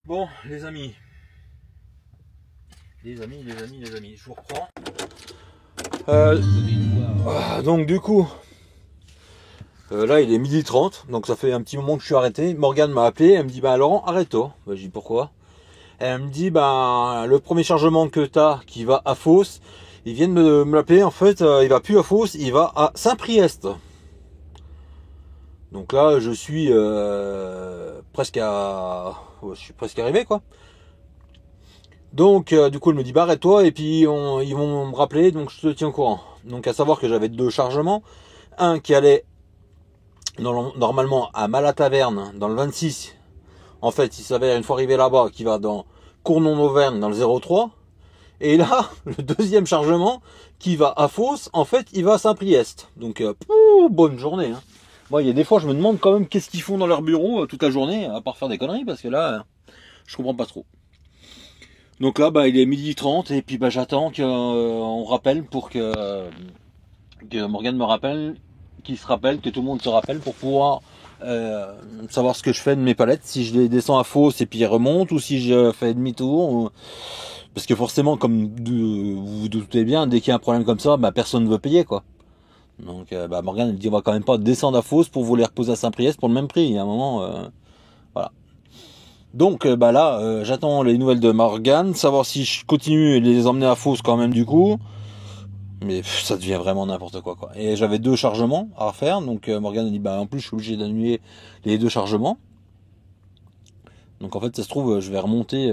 Bon, les amis, je vous reprends. Donc du coup, là il est 12h30, donc ça fait un petit moment que je suis arrêté. Morgane m'a appelé, elle me dit bah Laurent, arrête-toi. Bah, je dis pourquoi? Elle me dit bah le premier chargement que t'as qui va à Fos, ils viennent me l'appeler, en fait il va plus à Fos, il va à Saint-Priest. Donc là je suis presque je suis presque arrivé quoi. Donc du coup elle me dit bah arrête-toi et puis ils vont me rappeler, donc je te tiens au courant. Donc à savoir que j'avais 2 chargements, un qui allait normalement à Malataverne dans le 26. En fait il s'avère une fois arrivé là-bas qui va dans Cournon-Auvergne dans le 03. Et là le deuxième chargement qui va à Fos, en fait il va à Saint-Priest. Donc bonne journée hein. Moi il y a des fois je me demande quand même qu'est-ce qu'ils font dans leur bureau toute la journée, à part faire des conneries, parce que là je comprends pas trop. Donc là, bah, il est 12h30 et puis bah, j'attends qu'on rappelle pour que Morgane me rappelle, qu'il se rappelle, que tout le monde se rappelle pour pouvoir savoir ce que je fais de mes palettes, si je les descends à Fos et puis remonte, ou si je fais demi-tour. Parce que forcément, comme vous vous doutez bien, dès qu'il y a un problème comme ça, bah, personne ne veut payer quoi. Donc bah, Morgane elle dit on va quand même pas descendre à Fos pour vous les reposer à Saint-Priest pour le même prix. Il y a un moment, voilà. Donc bah là, j'attends les nouvelles de Morgane, savoir si je continue et les emmener à Fos quand même du coup. Mais ça devient vraiment n'importe quoi. Et j'avais 2 chargements à refaire, donc Morgane a dit bah en plus je suis obligé d'annuler les 2 chargements. Donc en fait ça se trouve je vais remonter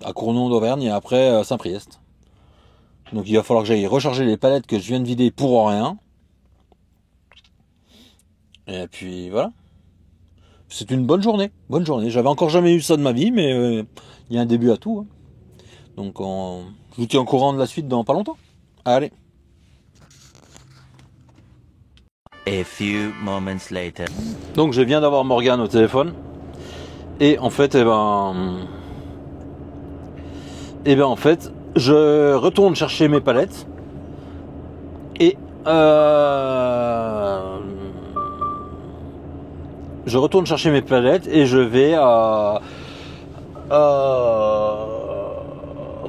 à Cournon d'Auvergne et après Saint-Priest. Donc il va falloir que j'aille recharger les palettes que je viens de vider pour rien. Et puis voilà. C'est une bonne journée. J'avais encore jamais eu ça de ma vie, mais il y a un début à tout. Hein. Donc je vous tiens au courant de la suite dans pas longtemps. Allez. A few moments later. Donc je viens d'avoir Morgane au téléphone. Et en fait, en fait, je retourne chercher mes palettes. Et je retourne chercher mes palettes et je vais à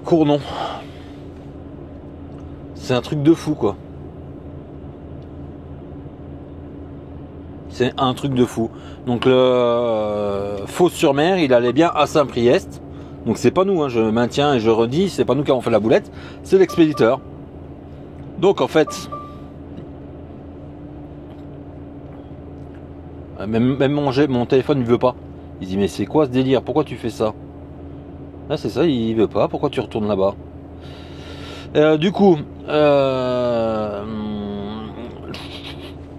Cournon. C'est un truc de fou quoi. C'est un truc de fou. Donc le Fos-sur-Mer, il allait bien à Saint-Priest. Donc c'est pas nous, hein, je maintiens et je redis, c'est pas nous qui avons fait la boulette, c'est l'expéditeur. Donc en fait, même mon téléphone ne veut pas. Il dit mais c'est quoi ce délire? Pourquoi tu fais ça? Ah c'est ça, il veut pas. Pourquoi tu retournes là-bas? Du coup,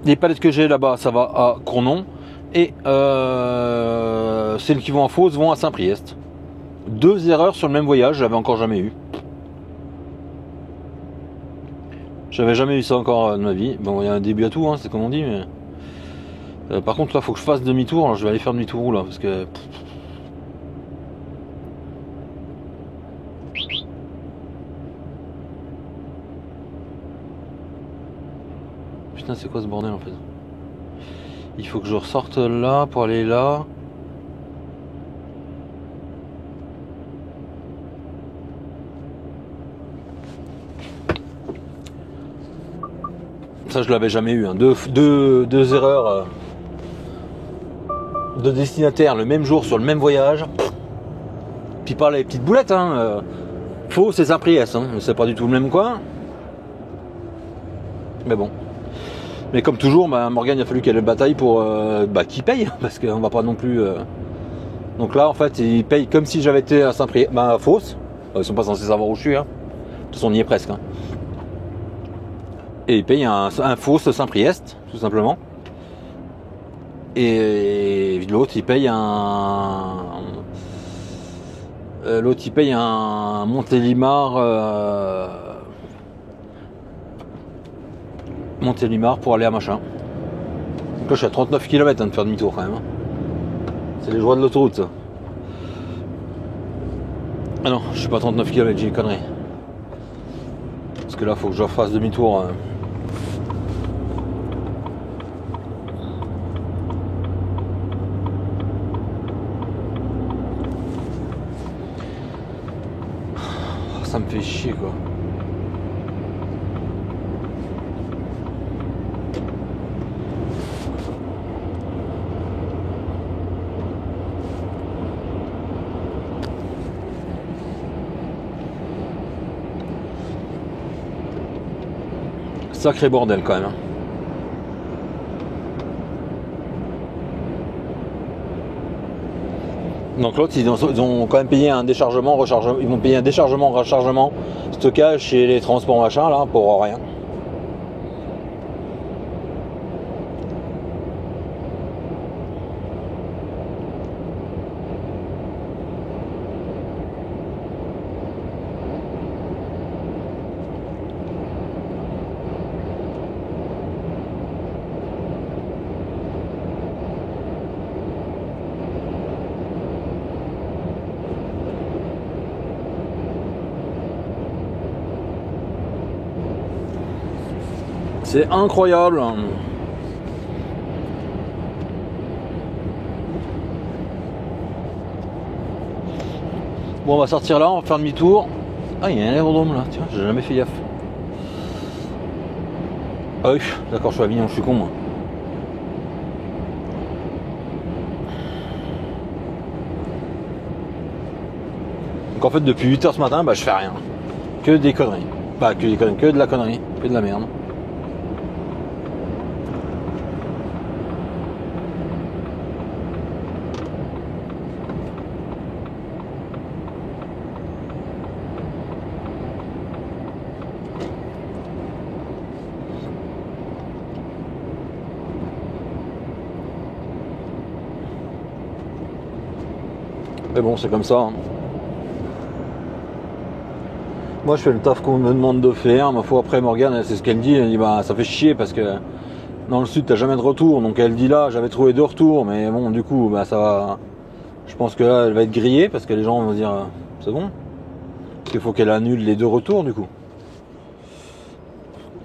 les palettes que j'ai là-bas, ça va à Cournon. Et celles qui vont à Fos vont à Saint-Priest. 2 erreurs sur le même voyage, j'avais encore jamais eu. J'avais jamais eu ça encore de ma vie. Bon, il y a un début à tout, hein, c'est comme on dit. Mais par contre, là, faut que je fasse demi-tour. Alors, je vais aller faire demi-tour là, parce que. Putain, c'est quoi ce bordel en fait? Il faut que je ressorte là pour aller là. Ça, je l'avais jamais eu. Hein. Deux erreurs de destinataire le même jour sur le même voyage. Puis pas les petites boulettes. Hein. Faux, c'est Saint-Priest. Hein. C'est pas du tout le même coin. Mais bon. Mais comme toujours, bah, Morgane, il a fallu qu'elle ait une bataille pour qu'il paye. Parce qu'on va pas non plus. Donc là, en fait, il paye comme si j'avais été à Saint-Priest. Bah, à Fos. Ils sont pas censés savoir où je suis. Hein. De toute façon, on y est presque. Hein. Et il paye un Fos Saint-Priest, tout simplement. Et l'autre, il paye un Montélimar pour aller à machin. Donc là, je suis à 39 km de faire demi-tour quand même. Hein. C'est les joies de l'autoroute, ça. Ah non, je suis pas à 39 km, j'ai une connerie. Parce que là, faut que je fasse demi-tour. ça me fait chier quoi. Sacré bordel quand même. Hein. Donc l'autre, ils ont quand même payé un déchargement, rechargement. Ils vont payer un déchargement, rechargement, stockage chez les transports machin là pour rien. C'est incroyable. Bon, on va sortir là, on va faire demi-tour. Ah, il y a un aérodrome là, tiens, j'ai jamais fait gaffe. Ah oui, d'accord, je suis à Avignon, je suis con moi. Donc en fait, depuis 8h ce matin, bah je fais rien. Que des conneries. Bah, que des conneries, que de la connerie, que de la merde. Mais bon, c'est comme ça. Hein. Moi, je fais le taf qu'on me demande de faire. Ma foi, après, Morgane, c'est ce qu'elle dit. Elle dit, bah, ça fait chier parce que dans le sud, t'as jamais de retour. Donc, elle dit là, j'avais trouvé 2 retours. Mais bon, du coup, bah, ça va. Je pense que là, elle va être grillée parce que les gens vont dire, c'est bon. Parce qu'il faut qu'elle annule les 2 retours, du coup.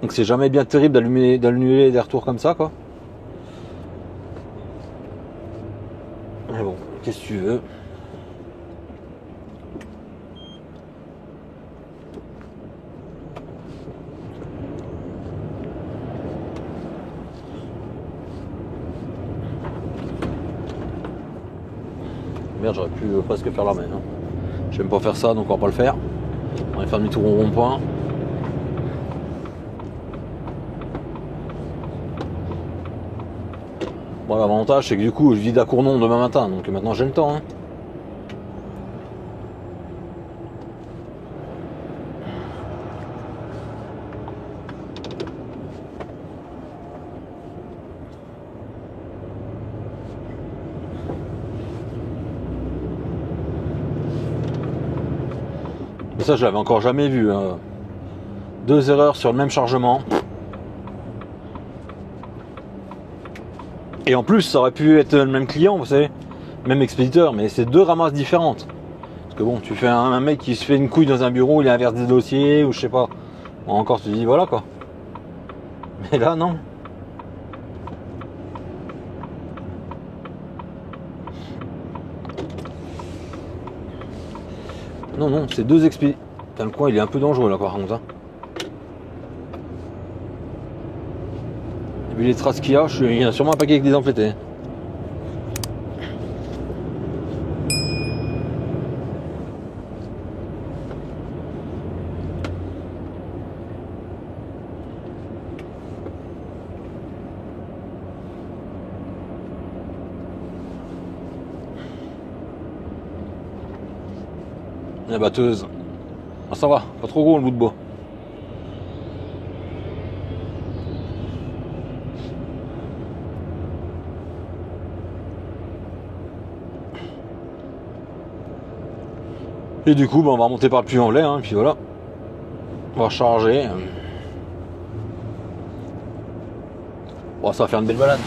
Donc, c'est jamais bien terrible d'annuler des retours comme ça, quoi. Mais bon, qu'est-ce que tu veux. Merde, j'aurais pu presque faire la main. Hein. J'aime pas faire ça, donc on va pas le faire. On va faire demi-tour au rond-point. Bon, l'avantage, c'est que du coup, je vide à Cournon demain matin, donc maintenant j'ai le temps. Hein. Mais ça, je l'avais encore jamais vu. Hein. 2 erreurs sur le même chargement. Et en plus, ça aurait pu être le même client, vous savez, même expéditeur, mais c'est 2 ramasses différentes. Parce que bon, tu fais un mec qui se fait une couille dans un bureau, il inverse des dossiers, ou je sais pas. Bon, encore, tu te dis, voilà quoi. Mais là, non. Non, non, c'est 2 expéditeurs. Putain, le coin, il est un peu dangereux là, par contre. Hein. Et puis les traces qu'il y a, il y en a sûrement un paquet avec des emplétés. La batteuse. Ah, ça va, pas trop gros le bout de bois. Et du coup, on va remonter par le Puy-en-Velay, hein, puis voilà. On va recharger. Bon, ça va faire une belle balade.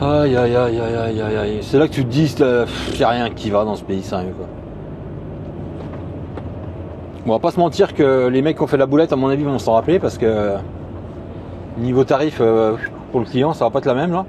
Aïe aïe aïe aïe aïe aïe aïe. C'est là que tu te dis, il n'y a rien qui va dans ce pays, sérieux quoi. Bon, on va pas se mentir que les mecs qui ont fait la boulette, à mon avis, vont s'en rappeler parce que niveau tarif pour le client, ça va pas être la même là.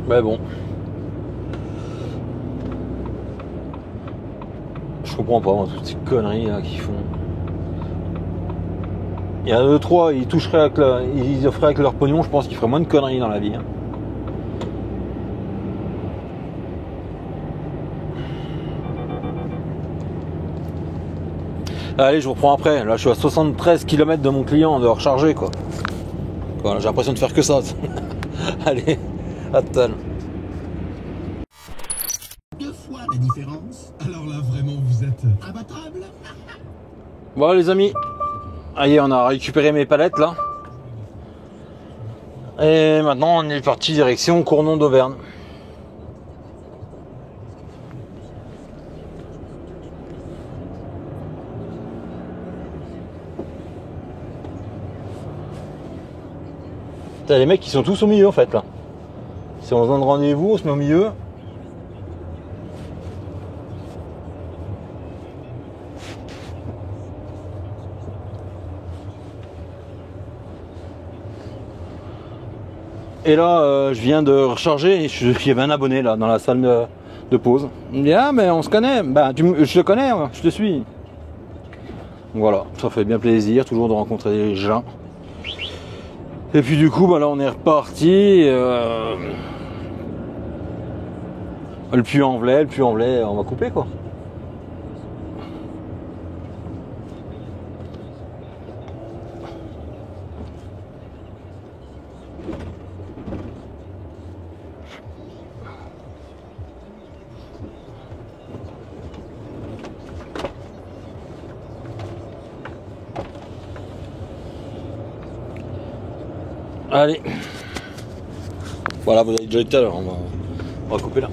Mais bon. Je comprends pas, moi, toutes ces conneries là qu'ils font. Il y a 2-3, ils toucheraient avec ils offriraient avec leur pognon, je pense qu'ils feraient moins de conneries dans la vie. Hein. Allez, je vous reprends après. Là, je suis à 73 km de mon client de recharger quoi. Voilà, j'ai l'impression de faire que ça. Allez. Attends. 2 fois la différence. Alors là, vraiment, vous êtes imbattable. Bon les amis, allez, on a récupéré mes palettes là. Et maintenant on est parti direction Cournon d'Auvergne. T'as les mecs qui sont tous au milieu en fait là. Si on se donne rendez-vous, on se met au milieu. Et là, je viens de recharger et il y avait un abonné là dans la salle de pause. Il me dit ah mais on se connaît, bah je te connais, je te suis. Voilà, ça fait bien plaisir toujours de rencontrer des gens. Et puis du coup, bah là on est reparti. Le Puy-en-Velay, on va couper quoi. Allez. Voilà, vous avez déjà été alors, on va couper là.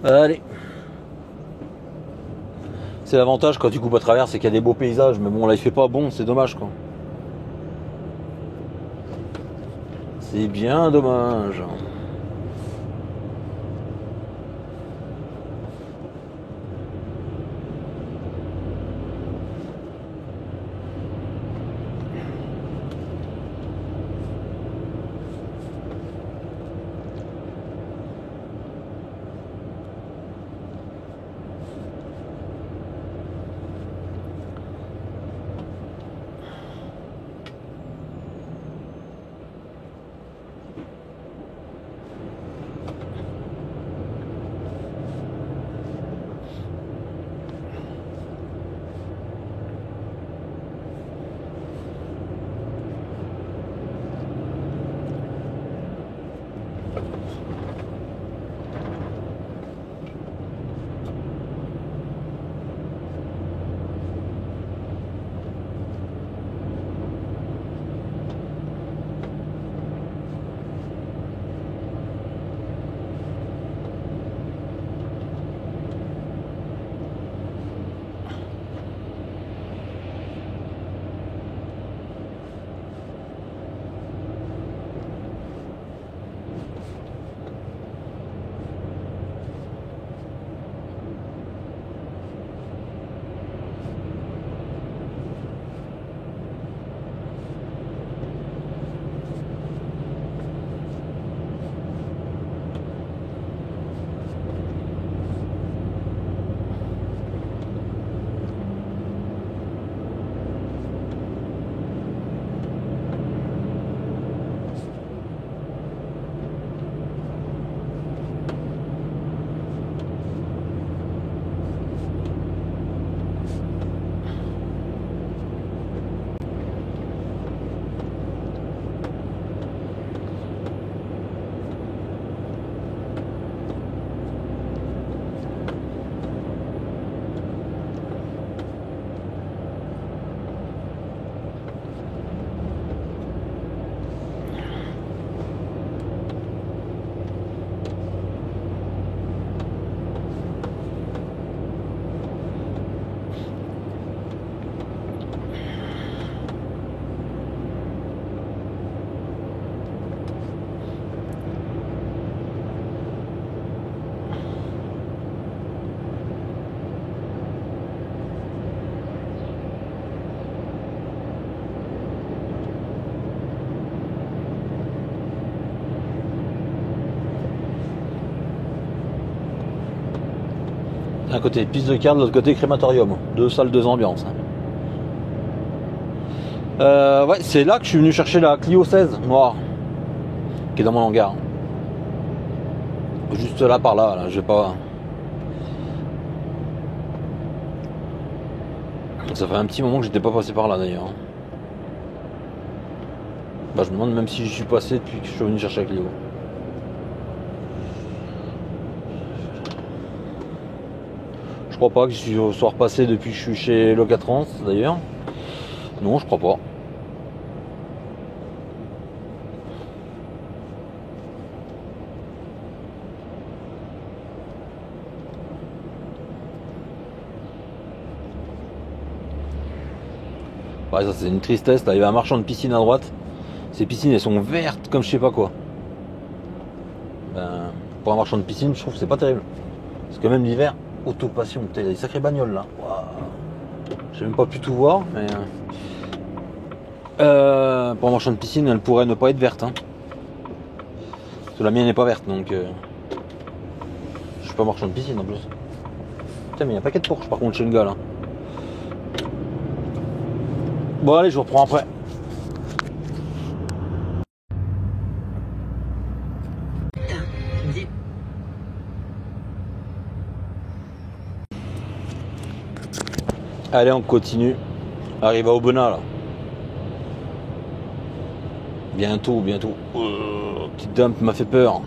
Allez. C'est l'avantage quand tu coupes à travers, c'est qu'il y a des beaux paysages. Mais bon, là, il fait pas bon, c'est dommage, quoi. C'est bien dommage. D'un côté piste de car, de l'autre côté crématorium. 2 salles, 2 ambiances. Ouais, c'est là que je suis venu chercher la Clio 16 noire, qui est dans mon hangar. Juste là, par là, je vais pas. Ça fait un petit moment que j'étais pas passé par là d'ailleurs. Bah, je me demande même si je suis passé depuis que je suis venu chercher la Clio. Je crois pas que je sois repassé depuis que je suis chez Locatrans d'ailleurs. Non, je crois pas. Ouais, ça c'est une tristesse, là il y avait un marchand de piscine à droite. Ces piscines elles sont vertes comme je sais pas quoi. Ben, pour un marchand de piscine, je trouve que c'est pas terrible. Parce que même l'hiver, Autopassion, putain, il y a des sacrées bagnoles là. Waouh. J'ai même pas pu tout voir, mais pour un marchand de piscine, elle pourrait ne pas être verte. Hein. Parce que la mienne n'est pas verte, donc je suis pas marchand de piscine en plus. Putain, mais il y a un paquet de Porsche par contre chez le gars là. Bon allez, je vous reprends après. Allez, on continue. Arrive à Aubenas là. Bientôt, bientôt. Petite dump m'a fait peur.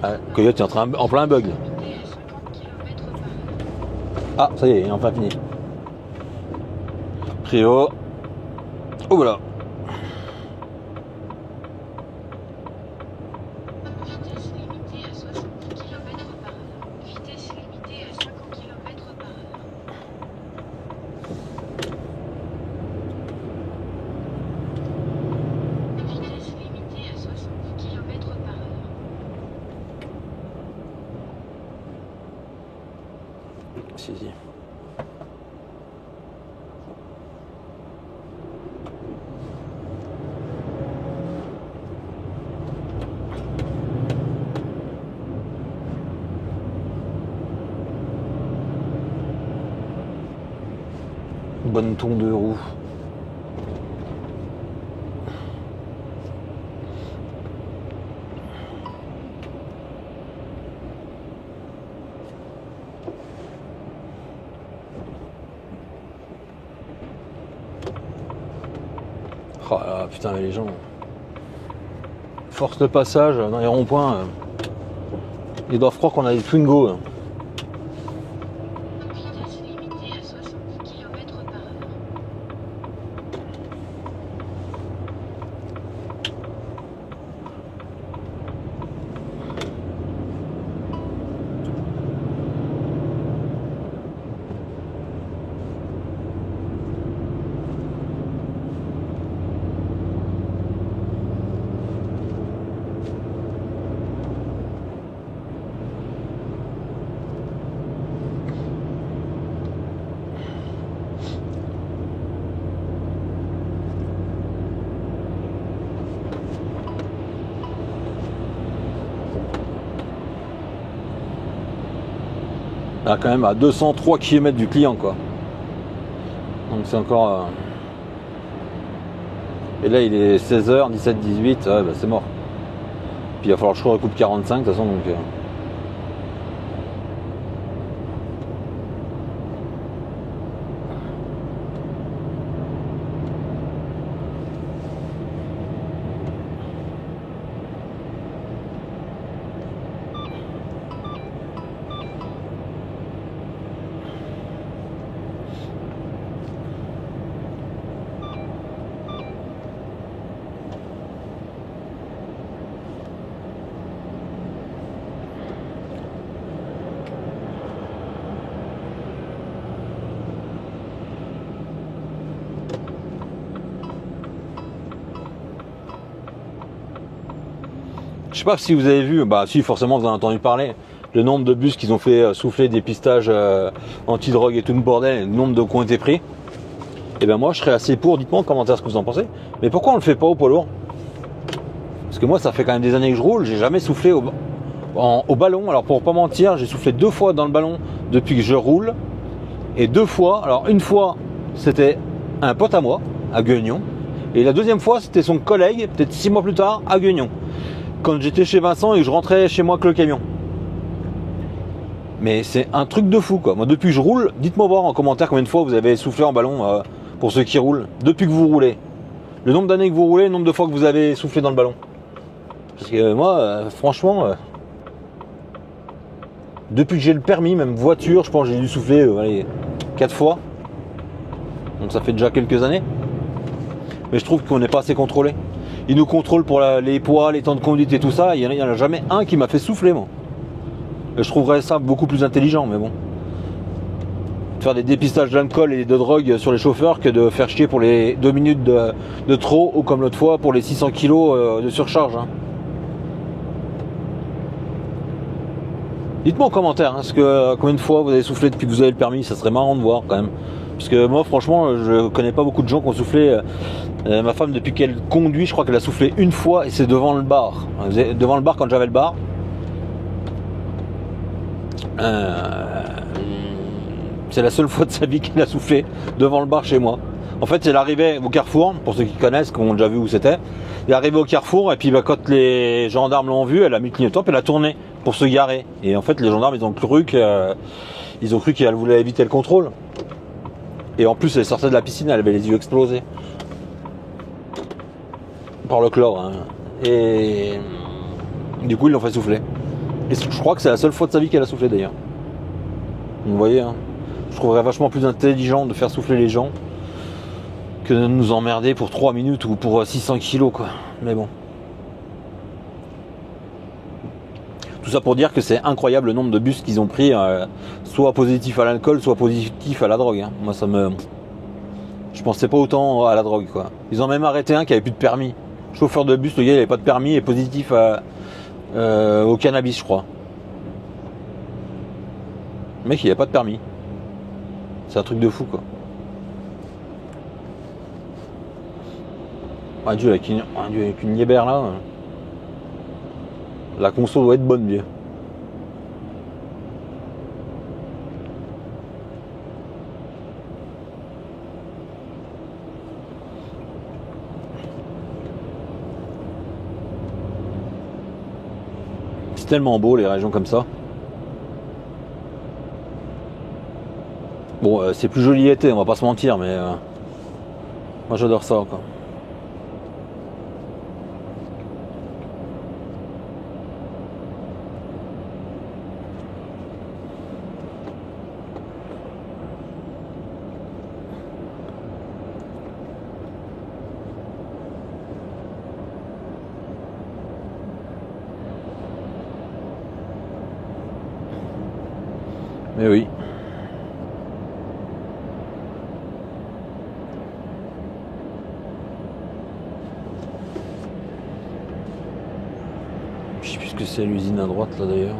Ah, Coyote est en plein bug. Là. Ah, ça y est, il est enfin fini. Prio. Oh voilà. Vitesse limitée à 70 km/h. Vitesse limitée à 50 km/h. Vitesse limitée à 70 km/h. Si, si. Bonne tour de roue. Oh là, putain, mais les gens force le passage dans les ronds-points. Ils doivent croire qu'on a des Twingo. Là. Vitesse limitée à 70 km/h. Là, quand même à 203 km du client, quoi. Donc c'est encore... Et là, il est 16h, 17, 18, ouais, bah, c'est mort. Puis il va falloir que je recoupe 45, de toute façon, donc... Je sais pas si vous avez vu, bah si forcément vous en avez entendu parler, le nombre de bus qu'ils ont fait souffler des pistages anti-drogue et tout le bordel, le nombre de qui ont été pris. Et ben moi je serais assez pour, dites-moi en commentaire ce que vous en pensez. Mais pourquoi on le fait pas au poids lourd? Parce que moi ça fait quand même des années que je roule, j'ai jamais soufflé au ballon. Alors pour pas mentir, j'ai soufflé 2 fois dans le ballon depuis que je roule. Et 2 fois, alors une fois c'était un pote à moi, à Guignon. Et la deuxième fois c'était son collègue, peut-être 6 mois plus tard, à Guignon. Quand j'étais chez Vincent et que je rentrais chez moi avec le camion. Mais c'est un truc de fou quoi. Moi depuis que je roule, dites-moi voir en commentaire combien de fois vous avez soufflé en ballon pour ceux qui roulent. Depuis que vous roulez. Le nombre d'années que vous roulez, le nombre de fois que vous avez soufflé dans le ballon. Parce que moi, franchement, depuis que j'ai le permis, même voiture, je pense que j'ai dû souffler 4 fois. Donc ça fait déjà quelques années. Mais je trouve qu'on n'est pas assez contrôlé. Ils nous contrôlent pour les poids, les temps de conduite et tout ça. Il n'y en a jamais un qui m'a fait souffler, moi. Et je trouverais ça beaucoup plus intelligent, mais bon. Faire des dépistages d'alcool et de drogue sur les chauffeurs que de faire chier pour les 2 minutes de trop, ou comme l'autre fois pour les 600 kilos de surcharge. Hein. Dites-moi en commentaire, hein, combien de fois vous avez soufflé depuis que vous avez le permis, ça serait marrant de voir quand même. Parce que moi franchement je connais pas beaucoup de gens qui ont soufflé. Ma femme depuis qu'elle conduit, je crois qu'elle a soufflé une fois et c'est devant le bar. Devant le bar quand j'avais le bar. C'est la seule fois de sa vie qu'elle a soufflé devant le bar chez moi. En fait elle arrivait au carrefour, pour ceux qui connaissent, qui ont déjà vu où c'était. Elle est arrivée au carrefour et puis quand les gendarmes l'ont vue, elle a mis le clignotant et elle a tourné pour se garer. Et en fait les gendarmes ils ont cru qu'elle voulait éviter le contrôle. Et en plus elle sortait de la piscine, elle avait les yeux explosés. Par le chlore. Hein. Et du coup ils l'ont fait souffler. Et je crois que c'est la seule fois de sa vie qu'elle a soufflé d'ailleurs. Vous voyez, hein, je trouverais vachement plus intelligent de faire souffler les gens que de nous emmerder pour 3 minutes ou pour 600 kilos quoi. Mais bon. Tout ça pour dire que c'est incroyable le nombre de bus qu'ils ont pris, soit positif à l'alcool, soit positif à la drogue. Hein. Moi ça me... Je pensais pas autant à la drogue quoi. Ils ont même arrêté un qui avait plus de permis. Chauffeur de bus, le gars il avait pas de permis et positif au cannabis je crois. Le mec il avait pas de permis. C'est un truc de fou quoi. Un dieu avec une yébère là. La conso doit être bonne vieux. C'est tellement beau les régions comme ça. Bon c'est plus joli l'été, on va pas se mentir, mais moi j'adore ça quoi. Mais oui. Je sais plus ce que c'est l'usine à droite là d'ailleurs.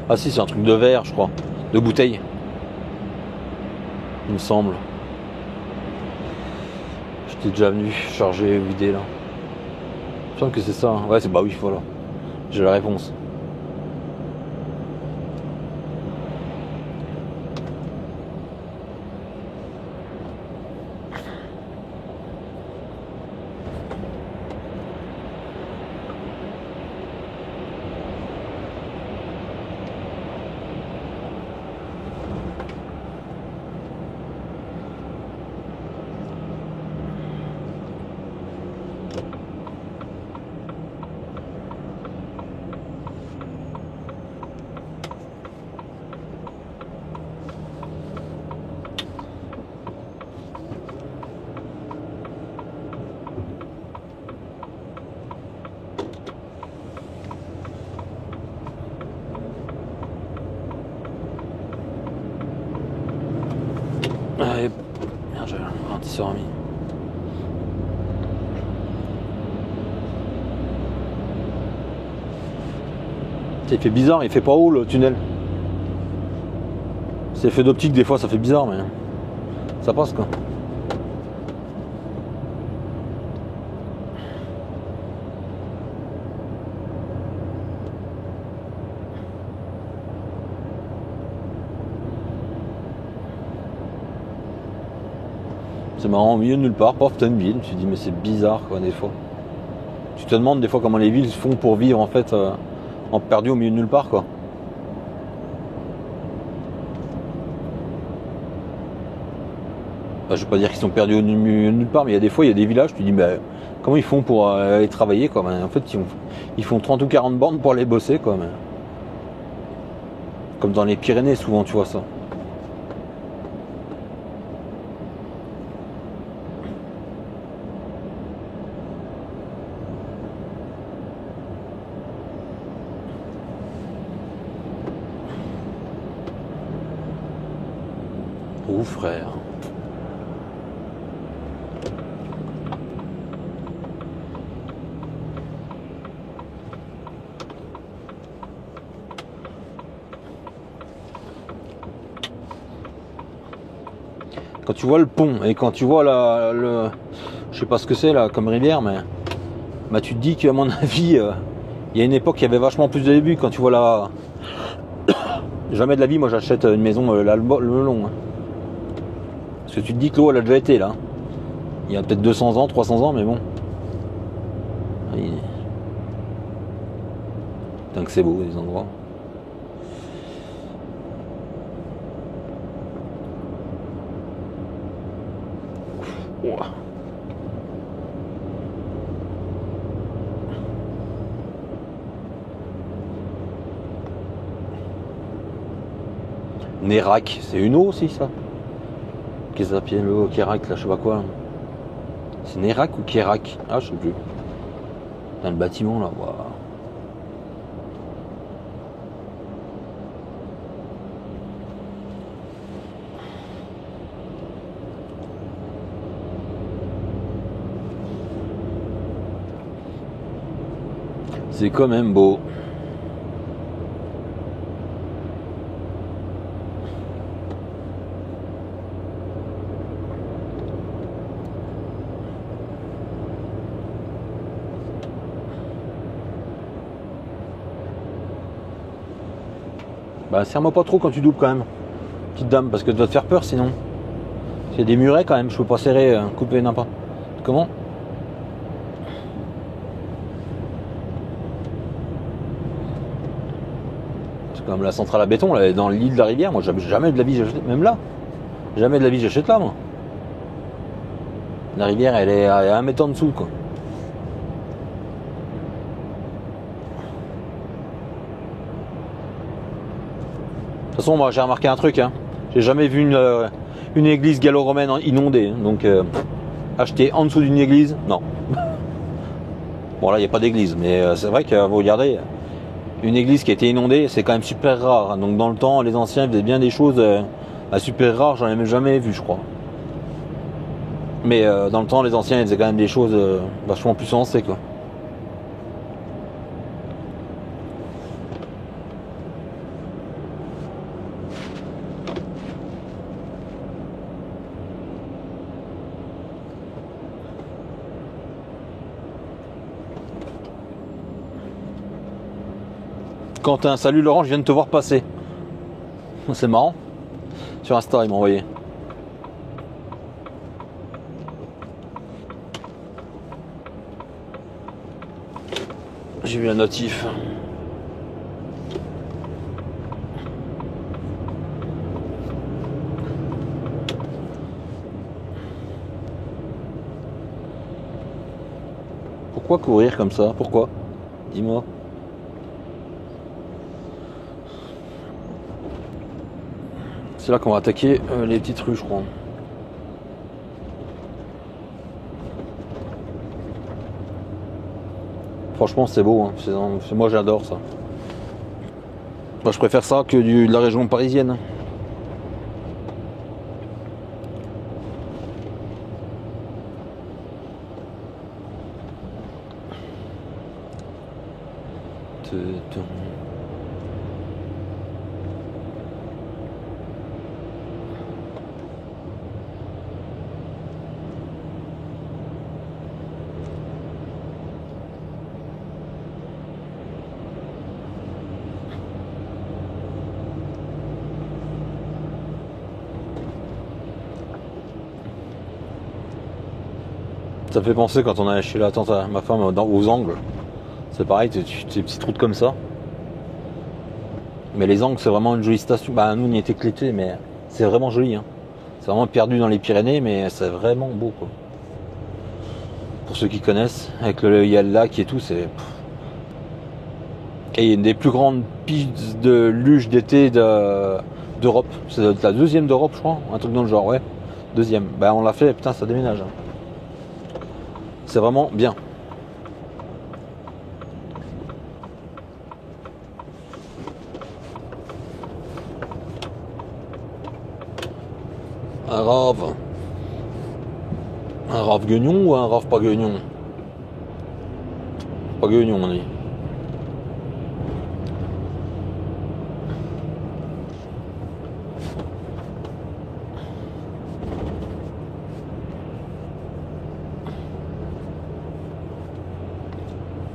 Ah si c'est un truc de verre je crois. De bouteille. Il me semble. J'étais déjà venu charger vider là. Il me semble que c'est ça. Ouais c'est bah oui voilà. J'ai la réponse. Allez, merde, j'ai un ralentisseur mis. Il fait bizarre, il fait pas haut le tunnel. C'est fait d'optique des fois, ça fait bizarre, mais ça passe quoi. C'est marrant, au milieu de nulle part, paf, t'as une ville. Tu te dis mais c'est bizarre quoi des fois. Tu te demandes des fois comment les villes font pour vivre en fait en perdu au milieu de nulle part quoi. Enfin, je veux pas dire qu'ils sont perdus au milieu de nulle part, mais il y a des fois il y a des villages, tu te dis mais comment ils font pour aller travailler quoi. En fait ils font 30 ou 40 bornes pour aller bosser quoi. Mais... Comme dans les Pyrénées souvent tu vois ça. Oh frère. Quand tu vois le pont et quand tu vois je sais pas ce que c'est là comme rivière, mais bah, tu te dis qu'à mon avis il y a une époque il y avait vachement plus de début. Quand tu vois la jamais de la vie moi j'achète une maison là, le long. Parce que tu te dis que l'eau elle a déjà été là. Il y a peut-être 200 ans, 300 ans, mais bon. Putain que c'est beau les endroits. Ouah. Nérac, c'est une eau aussi ça. Qu'est-ce que ça s'appelle le Kérac là, je sais pas quoi. C'est Nérac ou Kérac? Ah, je sais plus. Dans le bâtiment là, waouh. C'est quand même beau. Bah serre-moi pas trop quand tu doubles quand même, petite dame, parce que tu vas te faire peur sinon. Il y a des murets quand même, je peux pas serrer, couper n'importe. Comment? C'est comme la centrale à béton, là, dans l'île de la Rivière, moi jamais de la vie j'achète, même là. Jamais de la vie j'achète là moi. La rivière elle est à 1 mètre en dessous quoi. De toute façon, moi j'ai remarqué un truc, hein. J'ai jamais vu une église gallo-romaine inondée. Donc acheter en dessous d'une église, non. Bon là il n'y a pas d'église, mais c'est vrai que vous regardez, une église qui a été inondée, c'est quand même super rare. Donc dans le temps, les anciens faisaient bien des choses super rares, j'en ai même jamais vu je crois. Mais dans le temps, les anciens ils faisaient quand même des choses vachement plus sensées quoi. Quentin, salut Laurent, je viens de te voir passer. C'est marrant. Sur Insta, il m'a envoyé. J'ai vu la notif. Pourquoi courir comme ça? Pourquoi? Dis-moi. C'est là qu'on va attaquer les petites rues, je crois. Franchement, c'est beau. Hein. Moi, j'adore ça. Moi, je préfère ça que de la région parisienne. Ça me fait penser quand on allait chez la tante à ma femme aux Angles. C'est pareil, des petites routes comme ça. Mais les Angles, c'est vraiment une jolie station. Bah, nous, on y était que l'été, mais c'est vraiment joli. Hein. C'est vraiment perdu dans les Pyrénées, mais c'est vraiment beau. Quoi. Pour ceux qui connaissent, il y a le lac et tout, c'est... Et il y a une des plus grandes pistes de luge d'été d'Europe. C'est la deuxième d'Europe, je crois. Un truc dans le genre, ouais. Deuxième. Bah, on l'a fait, putain, ça déménage. Hein. C'est vraiment bien. Un rave. Un rave guignon ou un rave pas guignon? Pas guignon, on dit.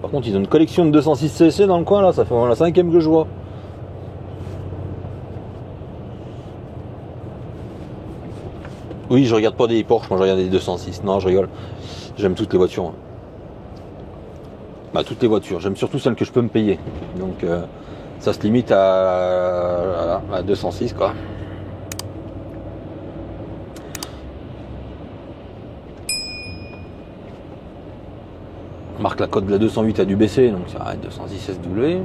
Par contre, ils ont une collection de 206 cc dans le coin là, ça fait la 5e que je vois. Oui, je regarde pas des Porsche, moi je regarde des 206. Non, je rigole. J'aime toutes les voitures. Bah, toutes les voitures. J'aime surtout celles que je peux me payer. Donc, ça se limite à 206 quoi. Marque la cote de la 208 a dû baisser, donc ça arrête 206 SW.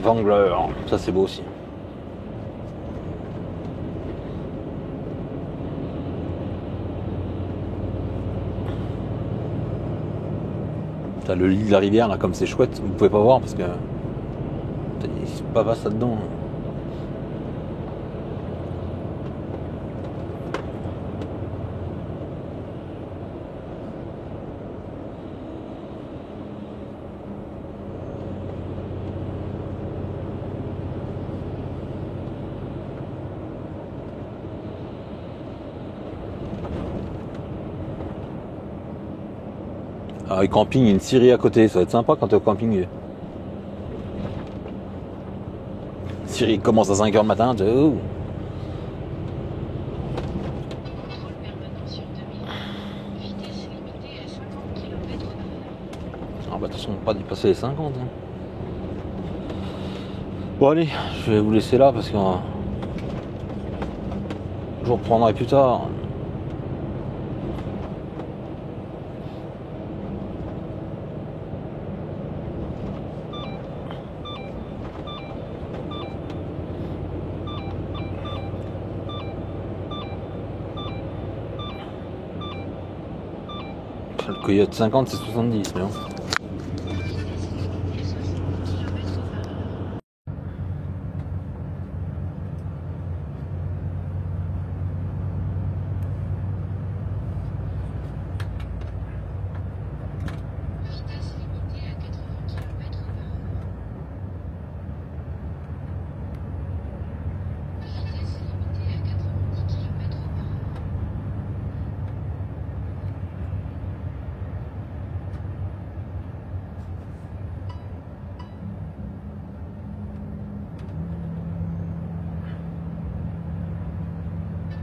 Wrangler, ça c'est beau aussi. T'as le lit de la rivière là, comme c'est chouette, vous pouvez pas voir parce que il se passe là-dedans. Ah, et camping, une scierie à côté, ça va être sympa quand t'es au camping. Scierie commence à 5h le matin, tu oh. Contrôle permanent sur 2000. Vitesse limitée à 50 km/h. Ah bah de toute façon, pas dépasser les 50. Hein. Bon allez, je vais vous laisser là parce que je vous reprendrai plus tard. Le Coyote 50 c'est 70 mais bon.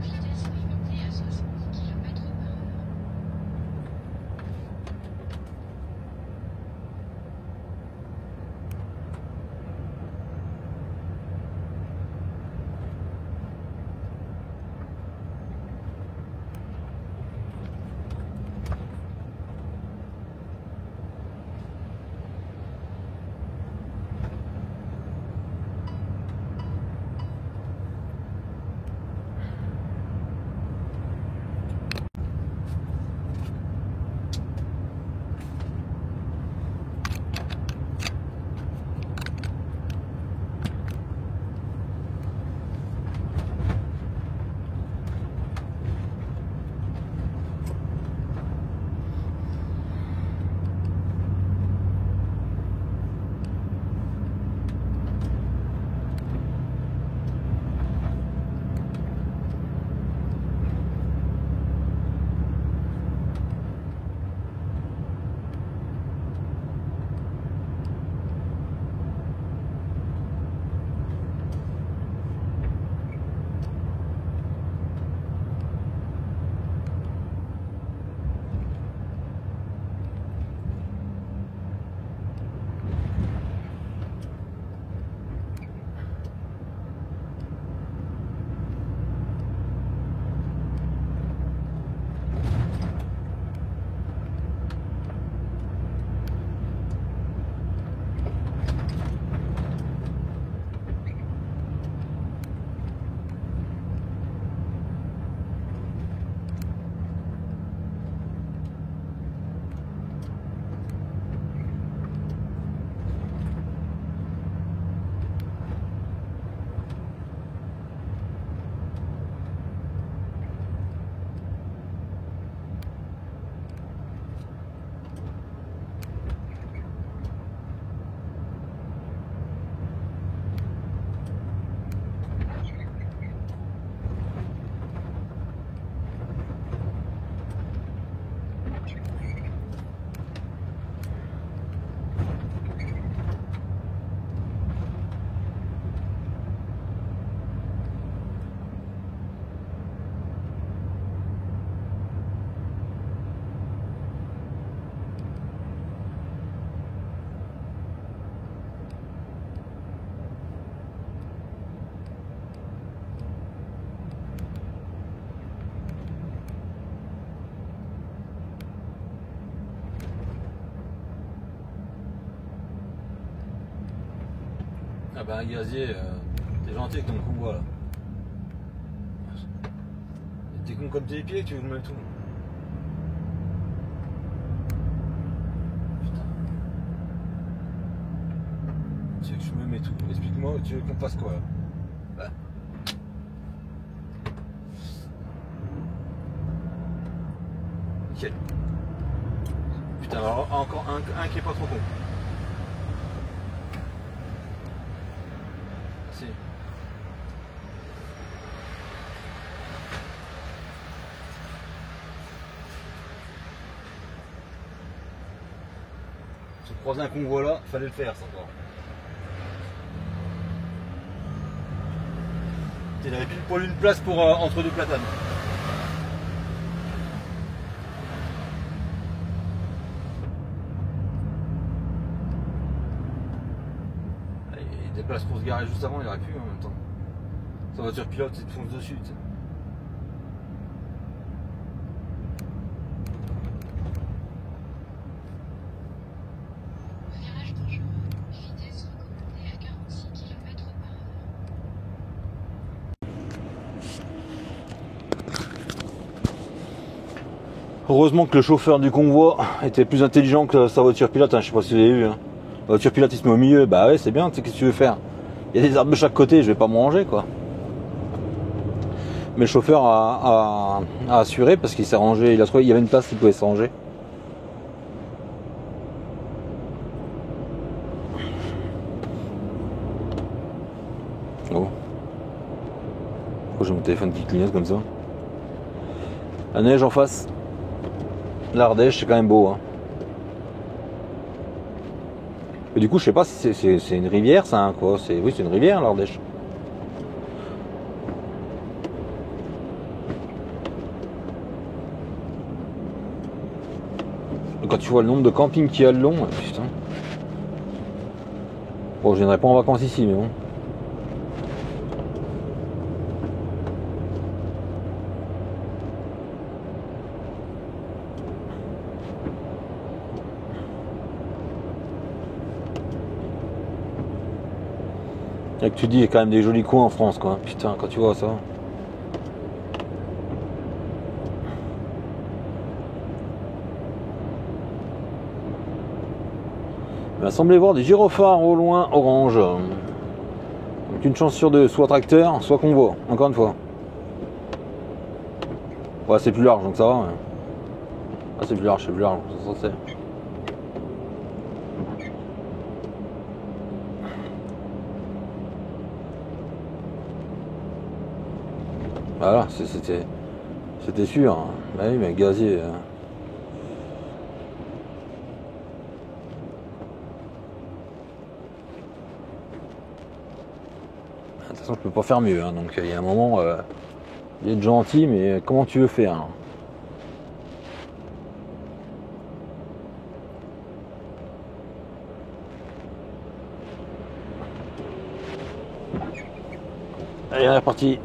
Vitesse limitée 60 km/h. Vitesse limitée à 80 km/h. Vitesse limitée à 90 km/h. Vitesse limitée à 70 km/h. Ah ben gazier, t'es gentil avec ton convoi là. T'es con comme tes pieds, tu veux me mettre tout. Putain. Tu veux que je me mets tout? Explique-moi, tu veux qu'on fasse quoi là? Bah. Nickel. Putain, alors encore un qui est pas trop con. Si. Se croiser un convoi là, fallait le faire ça encore. Il avait pile poil une place pour entre deux platanes. Il y a des places pour se garer juste avant, il aurait pu en même temps. Sa voiture pilote, il te fonce dessus. Tu sais. Virage dangereux. Vitesse recommandée à 46 km/h. Heureusement que le chauffeur du convoi était plus intelligent que sa voiture pilote, hein, je sais pas si vous avez vu. Hein. La voiture pilote il se met au milieu, bah ouais c'est bien, tu sais qu'est-ce que tu veux faire? Il y a des arbres de chaque côté, je vais pas me ranger quoi. Mais le chauffeur a assuré parce qu'il s'est rangé, il a trouvé, il y avait une place qu'il pouvait se ranger. Oh. Pourquoi j'ai mon téléphone qui clignote comme ça? La neige en face. L'Ardèche, c'est quand même beau. Hein. Et du coup, je sais pas si c'est une rivière, ça, hein, quoi. Oui, c'est une rivière, l'Ardèche. Quand tu vois le nombre de campings qu'il y a le long, putain. Bon, je viendrai pas en vacances ici, mais bon. Et que tu dis, il y a quand même des jolis coins en France, quoi. Putain, quand tu vois ça. Il m'a semblé voir des gyrophares au loin orange. Donc une chance sur deux, soit tracteur, soit convoi, encore une fois. Ouais, c'est plus large, donc ça va. Ouais. Ah, c'est plus large, c'est censé. Voilà, c'était sûr. Hein. Bah oui, mais gazier. De toute façon, je peux pas faire mieux. Hein. Donc il y a un moment, il est gentil, mais comment tu veux faire hein. Allez, on est reparti.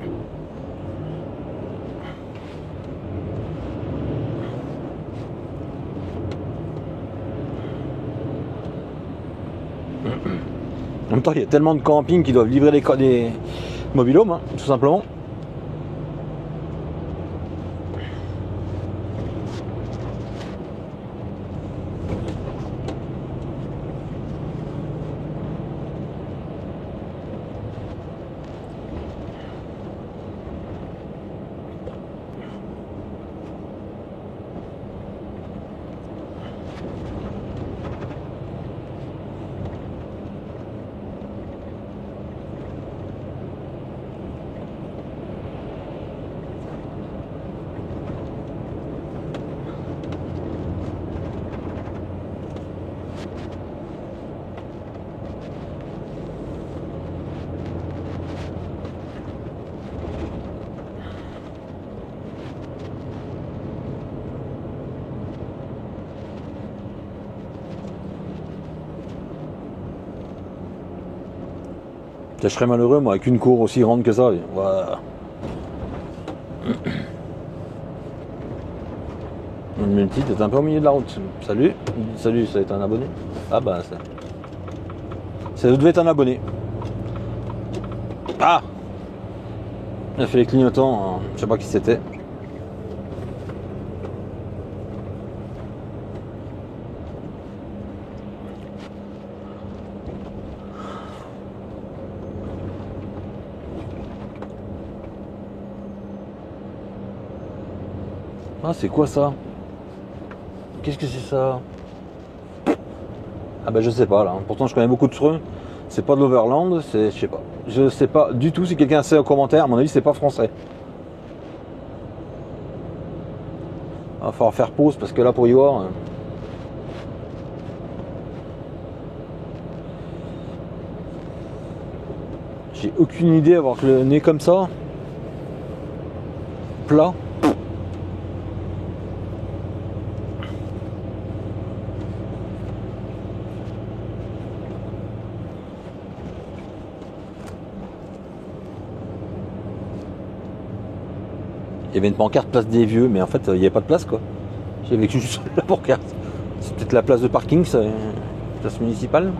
En même temps, il y a tellement de campings qui doivent livrer des mobil-homes, hein, tout simplement. Je serais malheureux, moi, avec une cour aussi grande que ça. Voilà. Une multi, t'es un peu au milieu de la route. Salut. Salut, ça va être un abonné. Ah bah ça. Ça devait être un abonné. Ah! Il a fait les clignotants, hein. Je sais pas qui c'était. Ah, c'est quoi ça? Qu'est-ce que c'est ça? Ah bah je sais pas là. Pourtant je connais beaucoup de trucs. C'est pas de l'Overland, c'est. Je sais pas. Je sais pas du tout si quelqu'un sait en commentaire. À mon avis c'est pas français. Va falloir faire pause parce que là pour y voir. J'ai aucune idée avoir le nez comme ça. Plat. Il y avait une pancarte place des vieux, mais en fait il n'y avait pas de place quoi. J'avais juste la pancarte. C'est peut-être la place de parking, ça, place municipale.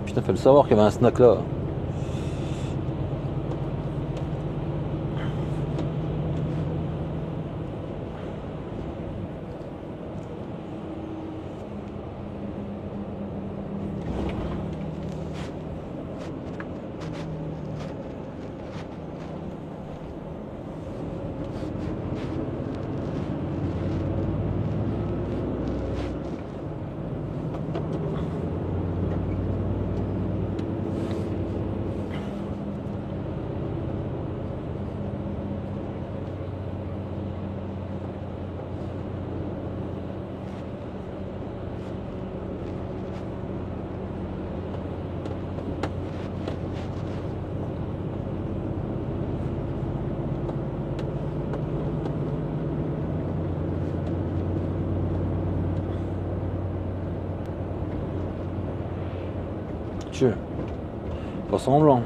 Putain, fallait le savoir qu'il y avait un snack là. Tiens, pas semblant.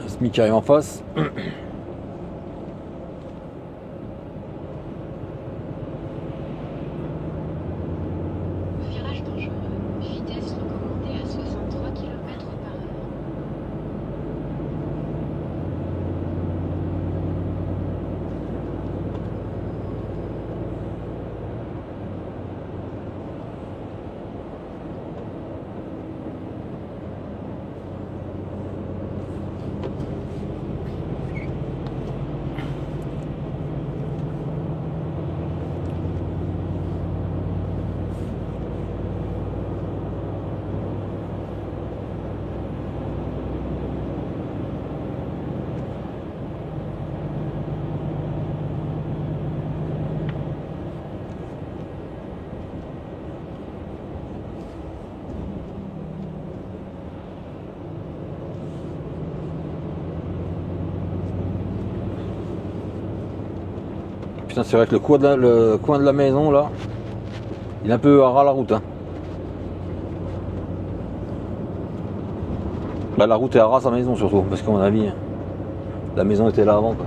SMIC qui arrive en face. Virage dangereux. Vitesse recommandée à 63 km/h. Putain, c'est vrai que le coin de la maison là, il est un peu à ras la route. Hein. Bah, la route est à ras sa maison surtout, parce qu'à mon avis, la maison était là avant quoi.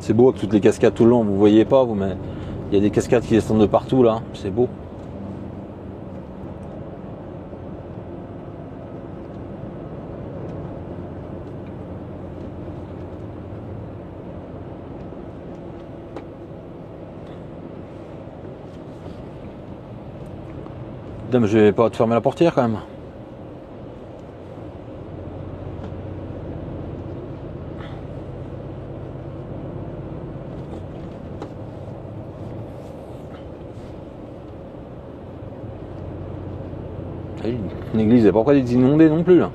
C'est beau avec toutes les cascades tout le long, vous voyez pas vous, mais il y a des cascades qui descendent de partout là, c'est beau. Putain, mais je vais pas te fermer la portière quand même. L'église n'est pas près d'être inondée non plus là.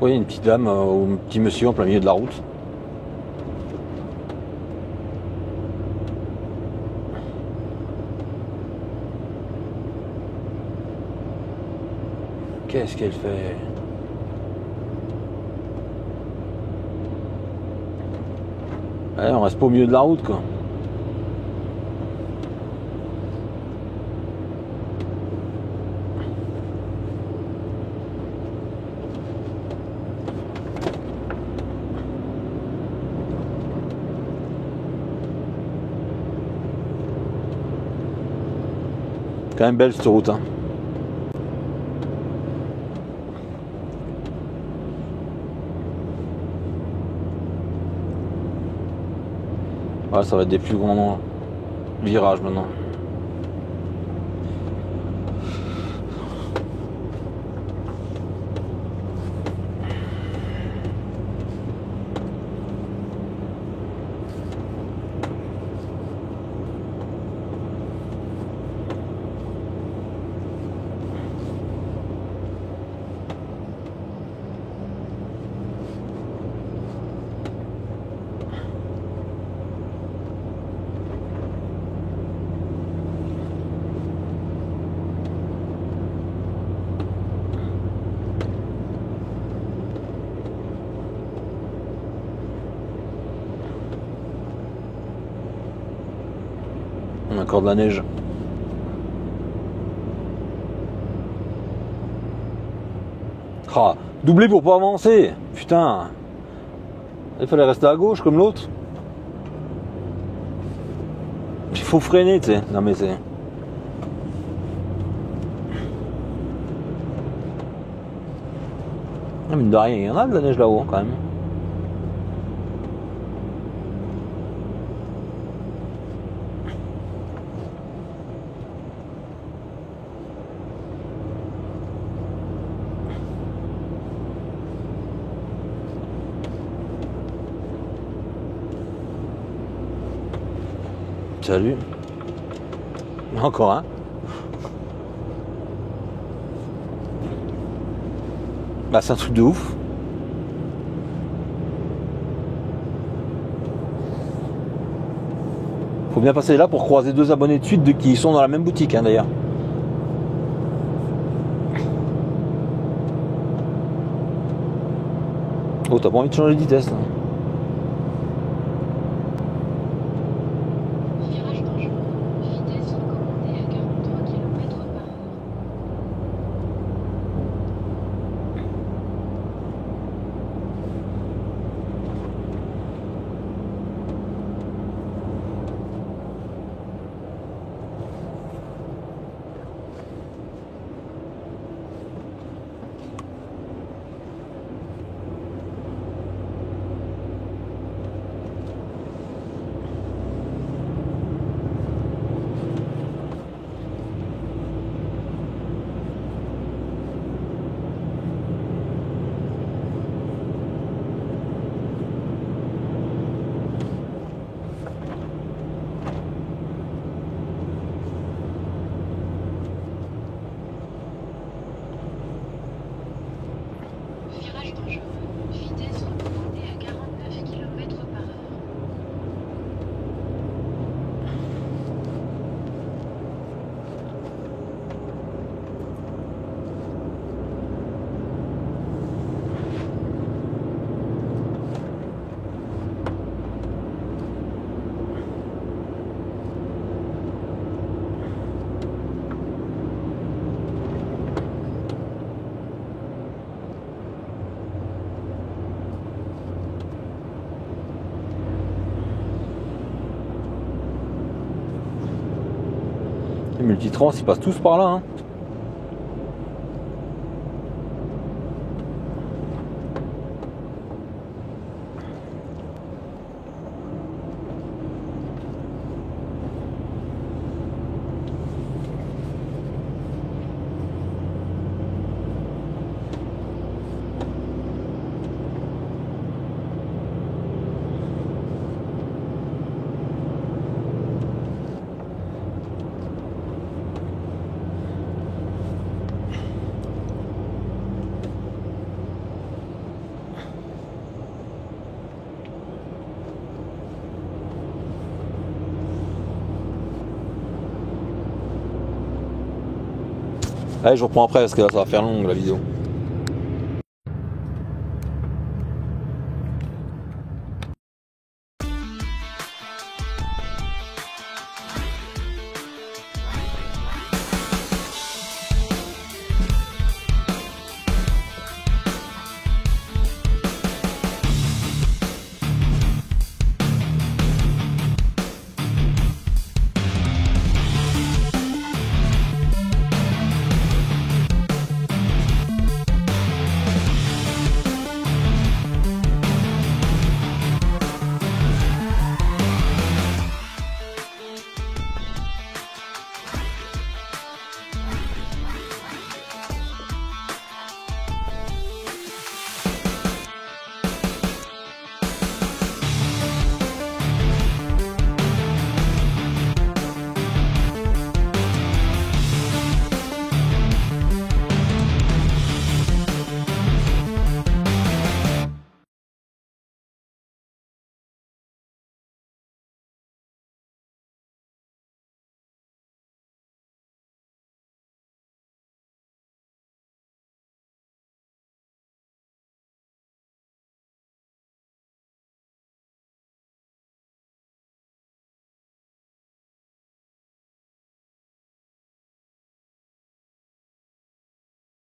Oui, une petite dame ou un petit monsieur en plein milieu de la route. Qu'est-ce qu'elle fait? Ouais, on reste pas au milieu de la route quoi. Quand même belle cette route hein. Ouais, ça va être des plus grands virages maintenant. On a encore de la neige. Ah, doublé pour pas avancer. Putain. Il fallait rester à gauche comme l'autre. Il faut freiner, tu sais. Non mais c'est... Ah, mine de rien, il y en a de la neige là-haut quand même. Salut. Encore un. Bah c'est un truc de ouf. Faut bien passer là pour croiser deux abonnés de suite qui sont dans la même boutique hein, d'ailleurs. Oh, t'as pas envie de changer de vitesse là? Virage dangereux. Vitesse recommandée à 43 km/h. Multitrans, ils passent tous par là. Hein. Allez, je reprends après parce que là ça va faire long la vidéo.